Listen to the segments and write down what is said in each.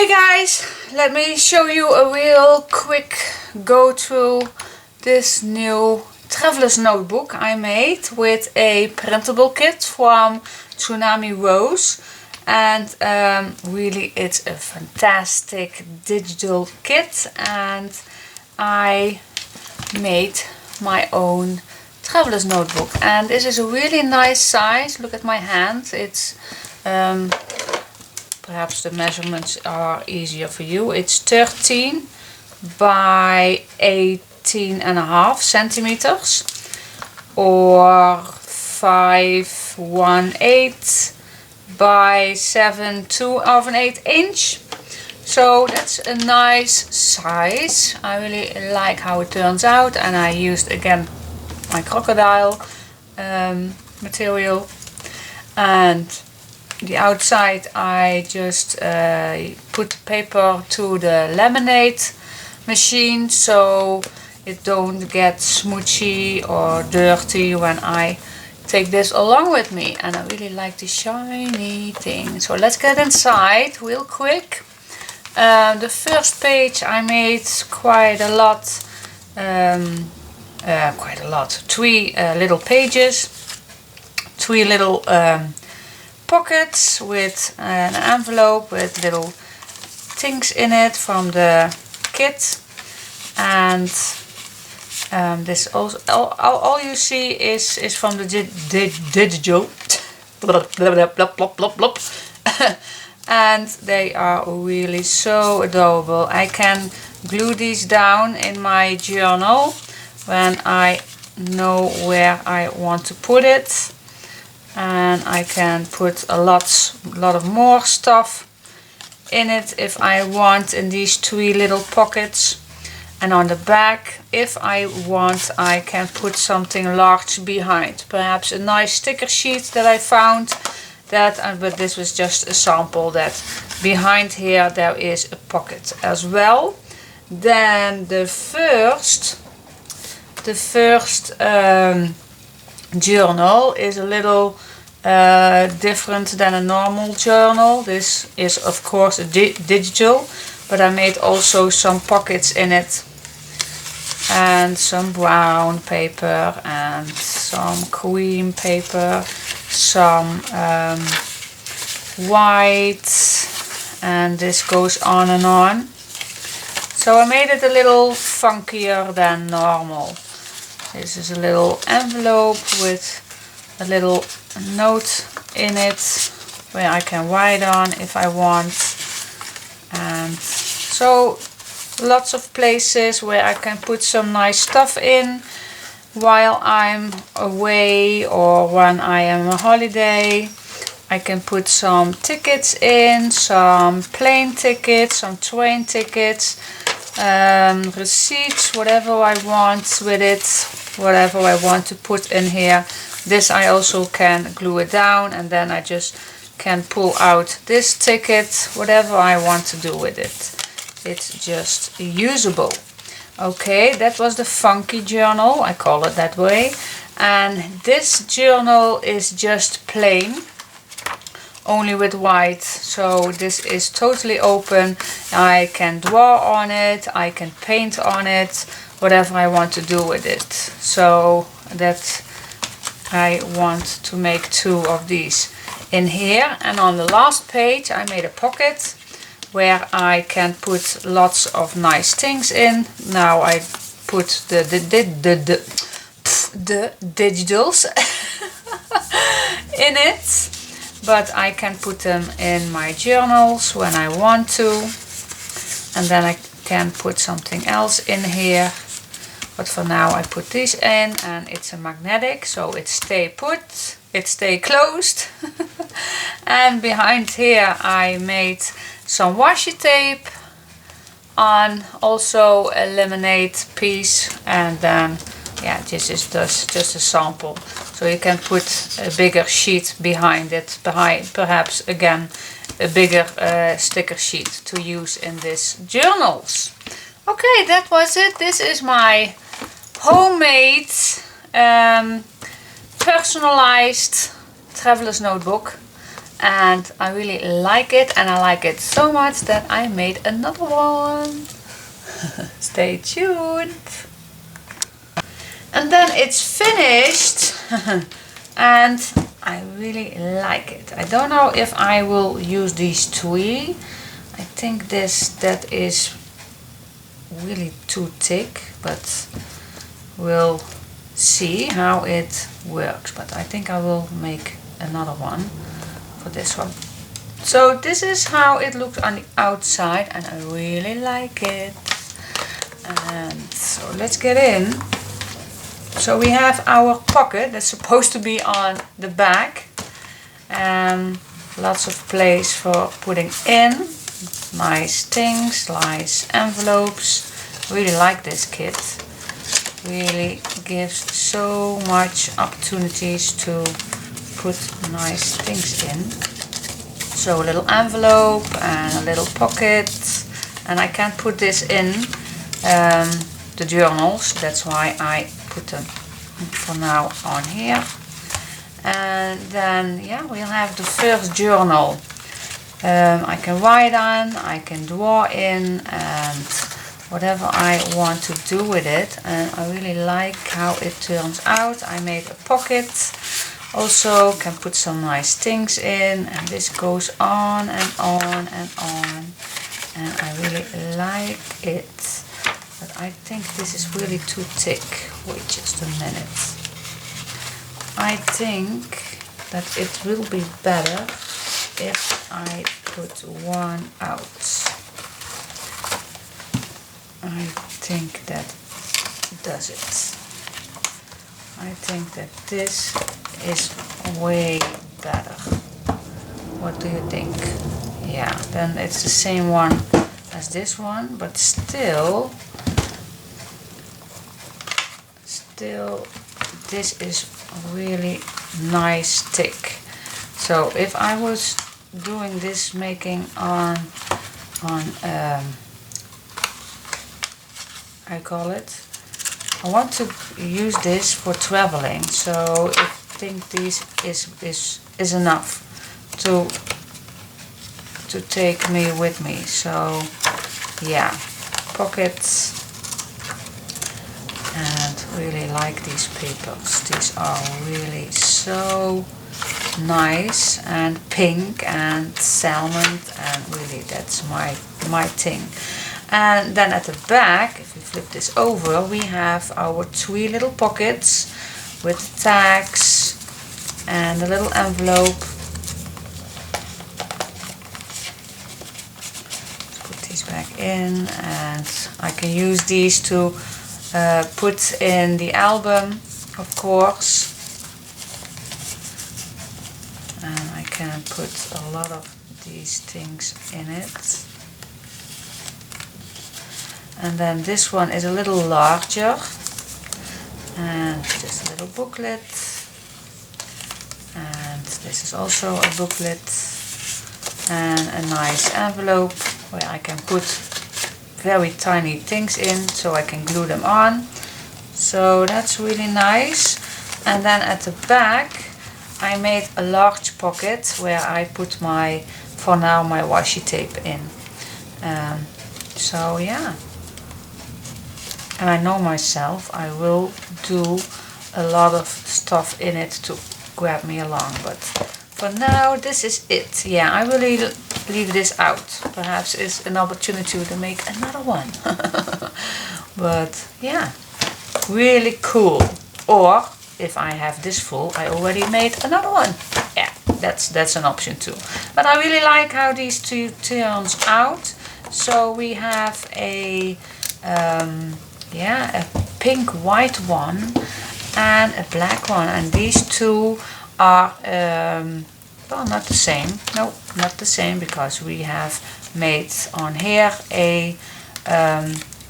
Okay guys, let me show you a real quick go through this new traveler's notebook I made with a printable kit from Tsunami Rose, and really it's a fantastic digital kit, and I made my own traveler's notebook, and this is a really nice size. Look at my hand. It's perhaps the measurements are easier for you. It's 13 by 18.5 centimeters or 5/1/8 by 7/2 inch. So that's a nice size. I really like how it turns out, and I used again my crocodile material, and the outside I just put the paper to the laminate machine so it don't get smoochy or dirty when I take this along with me, and I really like the shiny thing. So let's get inside real quick. The first page I made quite a lot, 3 little pages, 3 little pockets with an envelope with little things in it from the kit, and this also all you see is from the digital and they are really so adorable. I can glue these down in my journal when I know where I want to put it, and I can put a lot of more stuff in it if I want, in these 3 little pockets. And on the back, if I want, I can put something large behind, perhaps a nice sticker sheet that I found, but this was just a sample, that behind here there is a pocket as well. Then the first journal is a little different than a normal journal. This is of course a digital, but I made also some pockets in it, and some brown paper and some cream paper, some white, and this goes on and on. So I made it a little funkier than normal. This is a little envelope with a little note in it where I can write on if I want, and so lots of places where I can put some nice stuff in while I'm away or when I am on holiday. I can put some tickets in, some plane tickets, some train tickets, receipts, whatever I want with it, whatever I want to put in here. This I also can glue it down, and then I just can pull out this ticket, whatever I want to do with it. It's just usable. Okay, that was the funky journal, I call it that way. And this journal is just plain, only with white. So this is totally open. I can draw on it, I can paint on it, whatever I want to do with it. So that I want to make 2 of these in here. And on the last page I made a pocket where I can put lots of nice things in. Now I put the digitals in it, but I can put them in my journals when I want to, and then I can put something else in here. But for now I put these in, and it's a magnetic, so it stay put, it stay closed. And behind here I made some washi tape on, also a laminate piece, and then yeah, this is just a sample. So you can put a bigger sheet behind it, perhaps again a bigger sticker sheet to use in these journals. Okay, that was it. This is my homemade personalized traveler's notebook. and I really like it, and I like it so much that I made another one. Stay tuned. And then it's finished and I really like it. I don't know if I will use these three. I think that is really too thick, but we'll see how it works. But I think I will make another one for this one. So this is how it looks on the outside, and I really like it. And so let's get in. So we have our pocket that's supposed to be on the back, and lots of place for putting in nice things, nice envelopes. Really like this kit. Really gives so much opportunities to put nice things in. So a little envelope and a little pocket, and I can't put this in the journals, that's why I put them for now on here. And then yeah, we'll have the first journal. I can write on, I can draw in, and whatever I want to do with it. And I really like how it turns out. I made a pocket, also can put some nice things in, and this goes on and on and on, and I really like it. But I think this is really too thick. Wait just a minute. I think that it will be better if I put one out. I think that does it. I think that this is way better. What do you think? Yeah, then it's the same one as this one, but still this is really nice thick. So if I was doing this making on I want to use this for traveling, so I think this is enough to take me with me. So yeah, pockets. And really like these papers. These are really so nice, and pink and salmon, and really that's my thing. And then at the back, if we flip this over, we have our three little pockets with tags and a little envelope. Let's put these back in, and I can use these to put in the album, of course, and I can put a lot of these things in it. And then this one is a little larger, and just a little booklet, and this is also a booklet, and a nice envelope where I can put very tiny things in, so I can glue them on. So that's really nice. And then at the back I made a large pocket where I put my, for now, my washi tape in. So yeah, and I know myself, I will do a lot of stuff in it to grab me along, but for now this is it. Yeah, I will leave this out. Perhaps it's an opportunity to make another one. But yeah, really cool. Or if I have this full, I already made another one. Yeah, that's an option too. But I really like how these two turns out. So we have a a pink white one and a black one, and these two are well, not the same. No, not the same, because we have made on here a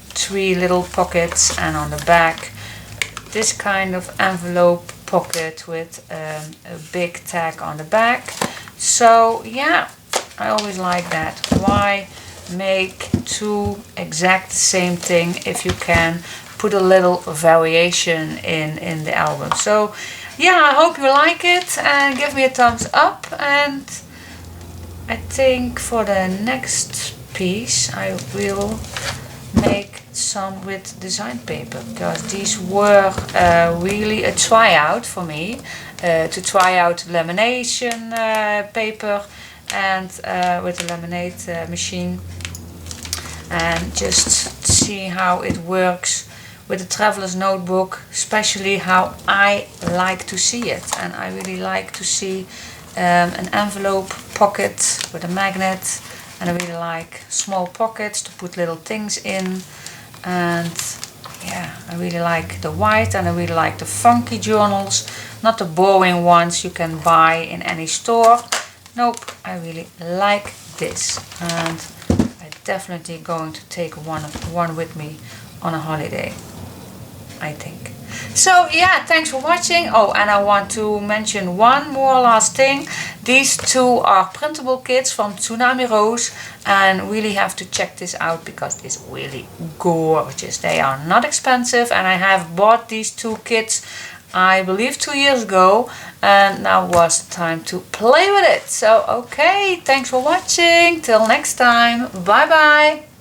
three little pockets, and on the back this kind of envelope pocket with a big tag on the back. So yeah, I always like that. Why make two exact same thing if you can put a little variation in the album? So yeah, I hope you like it, and give me a thumbs up, and I think for the next piece I will make some with design paper, because these were really a tryout for me, to try out lamination paper and with the laminate machine, and just see how it works with the traveler's notebook, especially how I like to see it. And I really like to see an envelope pocket with a magnet, and I really like small pockets to put little things in. And yeah, I really like the white, and I really like the funky journals, not the boring ones you can buy in any store. Nope, I really like this, and I'm definitely going to take one with me on a holiday, I think. So yeah, thanks for watching. Oh, and I want to mention one more last thing. These two are printable kits from Tsunami Rose, and really have to check this out because it's really gorgeous. They are not expensive, and I have bought these two kits I believe 2 years ago, and now was the time to play with it. So okay, thanks for watching. Till next time, bye bye.